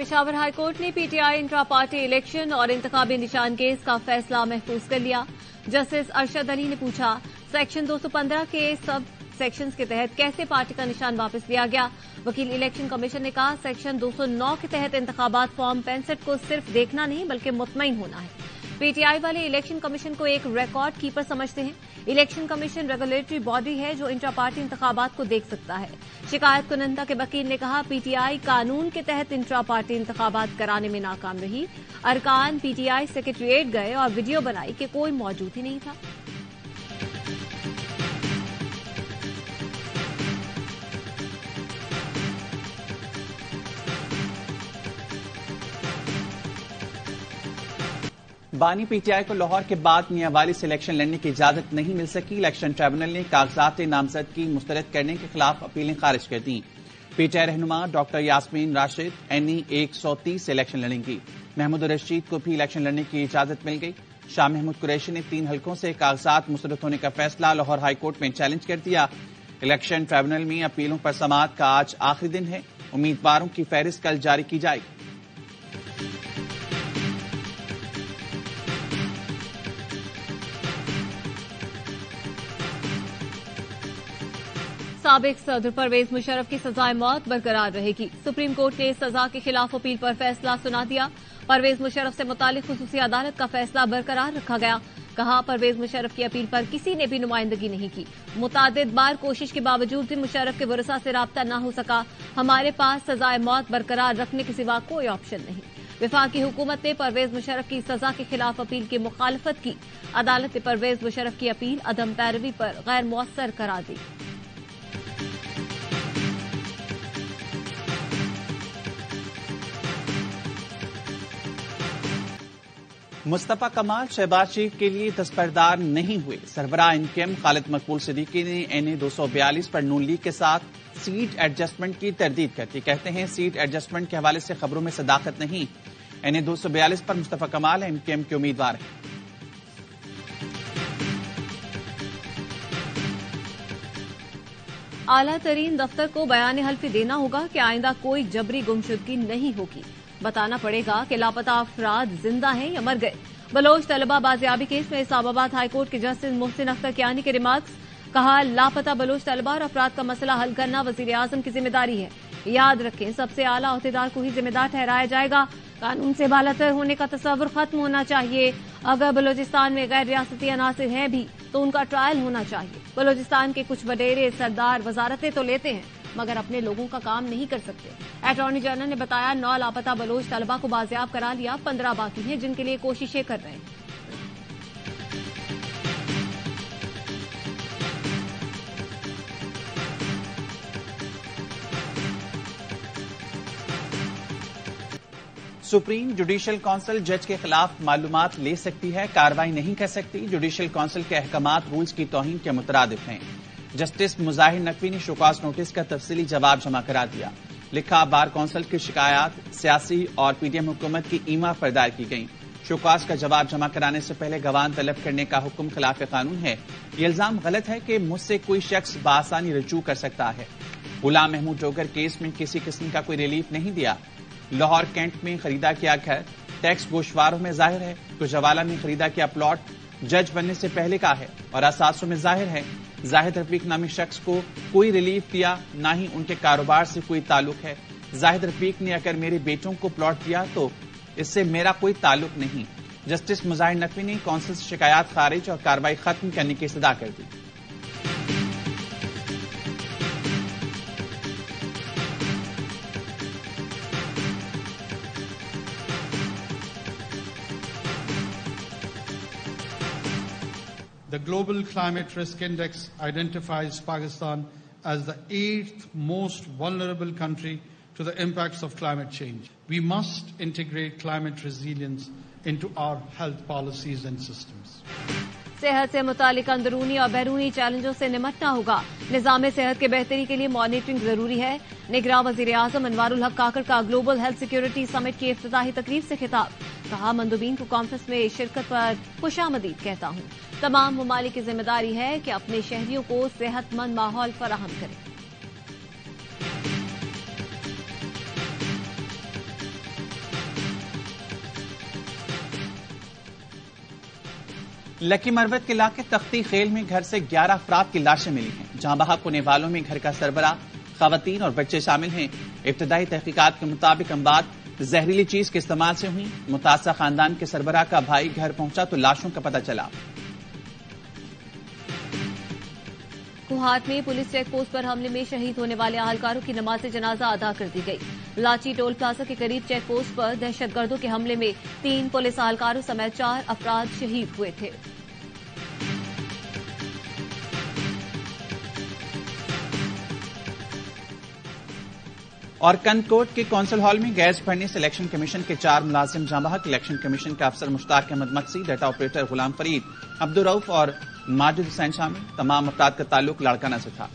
Peshawar high court ने PTI intra party election और इंतखाबी निशान केस का फैसला महफूज कर लिया। जस्टिस अरशद अली ने पूछा, सेक्शन 215 के सब सेक्शंस के तहत कैसे पार्टी का निशान वापस लिया गया। वकील इलेक्शन कमीशन ने कहा, सेक्शन 209 के तहत इंतखाबात फॉर्म 65 को सिर्फ देखना नहीं बल्कि मुतमईन होना है। पीटीआई वाले इलेक्शन कमीशन को एक रिकॉर्ड कीपर समझते हैं। इलेक्शन कमीशन रेगुलेटरी बॉडी है जो इंट्रा पार्टी इंतखाबात को देख सकता है। शिकायत कुनंदा के वकील ने कहा, पीटीआई कानून के तहत इंट्रा पार्टी इंतखाबात कराने में नाकाम रही। अरकान पीटीआई सेक्रेटेरिएट गए और वीडियो बनाई कि कोई मौजूद ही नहीं था। बानी पीटीआई को लाहौर के बाद मियांवाली से इलेक्शन लड़ने की इजाजत नहीं मिल सकी। इलेक्शन ट्रिब्यूनल ने कागजात नामजदगी मुस्तरद करने के खिलाफ अपीलें खारिज कर दी। पीटीआई रहनुमा डॉक्टर यास्मीन राशिद एनई 130 से इलेक्शन लड़ेंगी। महमूद रशीद को भी इलेक्शन लड़ने की इजाजत मिल गई। शाह महमूद कुरैशी ने 3 हलकों से कागजात मुस्तरद होने का फैसला लाहौर हाईकोर्ट में चैलेंज कर दिया। इलेक्शन ट्रिब्यूनल में अपीलों पर समाअत का आज आखिरी दिन है। उम्मीदवारों की फहरिस्त कल जारी की जाएगी। साबिक सदर परवेज मुशर्रफ की सजाए मौत बरकरार रहेगी। सुप्रीम कोर्ट ने सजा के खिलाफ अपील पर फैसला सुना दिया। परवेज मुशर्रफ से मुतालिक खुसूसी अदालत का फैसला बरकरार रखा गया। कहा, परवेज मुशर्रफ की अपील पर किसी ने भी नुमाइंदगी नहीं की। मुतादिद बार कोशिश के बावजूद भी मुशर्रफ के वरसा से राब्ता न हो सका। हमारे पास सजाए मौत बरकरार रखने के सिवा कोई ऑप्शन नहीं। वफाकी हुकूमत ने परवेज मुशर्रफ की सजा के खिलाफ अपील की मुखालफत की। अदालत ने परवेज मुशर्रफ की अपील अदम पैरवी पर गैर मुअस्सर करार दी। मुस्तफा कमाल शहबाज शरीफ के लिए दस्तबरदार नहीं हुए। सरबराह इनकेम खालिद मकबूल सिद्दीकी ने एनए 242 पर नून लीग के साथ सीट एडजस्टमेंट की तरदीद करती। कहते हैं, सीट एडजस्टमेंट के हवाले से खबरों में सदाकत नहीं। एनए 242 पर मुस्तफा कमाल इनकेम के उम्मीदवार हैं। आला तरीन दफ्तर को बयान हल्फी देना होगा कि आइंदा कोई जबरी गुमशुदगी नहीं होगी। बताना पड़ेगा कि लापता अफराद जिंदा हैं या मर गए। बलोच तलबा बाजियाबी केस में इस्लामाबाद हाईकोर्ट के जस्टिस मोहसिन अख्तर कियानी के रिमार्क्स। कहा, लापता बलोच तलबा और अफराद का मसला हल करना वजीर आजम की जिम्मेदारी है। याद रखें, सबसे आला अहदेदार को ही जिम्मेदार ठहराया जाएगा। कानून से बालातर होने का तस्वुर खत्म होना चाहिए। अगर बलोचिस्तान में गैर रियासती अनासिर हैं भी तो उनका ट्रायल होना चाहिए। बलोचिस्तान के कुछ वडेरे सरदार वजारतें तो लेते हैं मगर अपने लोगों का काम नहीं कर सकते। अटॉर्नी जनरल ने बताया, 9 लापता बलोच तलबा को बाजियाब करा लिया, 15 बाकी हैं जिनके लिए कोशिशें कर रहे हैं। सुप्रीम जुडिशल काउंसिल जज के खिलाफ मालूमात ले सकती है, कार्रवाई नहीं कर सकती। जुडिशल काउंसिल के अहकामात रूल्स की तौहीन के मुतरादिफ हैं। जस्टिस मुजाहिर नकवी ने शोकाज नोटिस का तफसीली जवाब जमा करा दिया। लिखा, बार काउंसिल की शिकायत सियासी और पीडीएम हुकूमत की ईमा पर दायर की गई। शोकाज का जवाब जमा कराने से पहले गवाह तलब करने का हुक्म खिलाफ कानून है। ये इल्जाम गलत है कि मुझसे कोई शख्स बासानी रजू कर सकता है। गुलाम महमूद डोगर केस में किसी किस्म का कोई रिलीफ नहीं दिया। लाहौर कैंट में खरीदा किया घर टैक्स गोशवारों में जाहिर है। तो जवाला में खरीदा किया प्लॉट जज बनने से पहले का है और असासों में जाहिर है। जाहिद रफीक नामी शख्स को कोई रिलीफ दिया, ना ही उनके कारोबार से कोई ताल्लुक है। जाहिद रफीक ने अगर मेरे बेटों को प्लॉट दिया तो इससे मेरा कोई ताल्लुक नहीं। जस्टिस मुजाहिर नकवी ने काउंसिल से शिकायत खारिज और कार्रवाई खत्म करने की सदा कर दी। The Global Climate Risk Index identifies Pakistan as the 8th most vulnerable country to the impacts of climate change. We must integrate climate resilience into our health policies and systems. सेहत से मुतालिक अंदरूनी और बैरूनी चैलेंजों से निमटना होगा। निजाम सेहत के बेहतरी के लिए मॉनिटरिंग जरूरी है। निगरां वजीर आजम अनवारुल हक काकर का ग्लोबल हेल्थ सिक्योरिटी समिट की इफ्तिताही तकरीब से खिताब। कहा, मंदूबीन को कॉन्फ्रेंस में शिरकत पर खुशामदीद कहता हूं। तमाम ममालिक की जिम्मेदारी है कि अपने शहरियों को सेहतमंद माहौल फराहम करें। لکی مروت کے علاقے تختی خیل میں گھر سے 11 افراد کی لاشیں ملی ہیں. جہاں بحق ہونے والوں میں گھر کا سربراہ، خواتین اور بچے شامل ہیں. ابتدائی تحقیقات کے مطابق اموات زہریلی چیز کے استعمال سے ہوئی. متاثرہ خاندان کے سربراہ کا بھائی گھر پہنچا تو لاشوں کا پتہ چلا. کوہاٹ میں پولیس چیک پوسٹ پر حملے میں شہید ہونے والے اہلکاروں کی نماز جنازہ ادا کر دی گئی. لاچی ٹول پلازا کے قریب چیک پوسٹ پر دہشت گردوں کے حملے میں 3 پولیس اہلکاروں سمیت 4 افراد شہید ہوئے تھے. اور کنکوٹ کے کونسل ہال میں گیس بھرنے سے الیکشن کمیشن کے 4 ملازم جاں بحق. الیکشن کمیشن کے افسر مشتاق احمد مقصی، ڈیٹا آپریٹر غلام فرید، عبدالرؤف اور ماجد حسین شامل. تمام افراد کا تعلق لاڑکانہ سے تھا.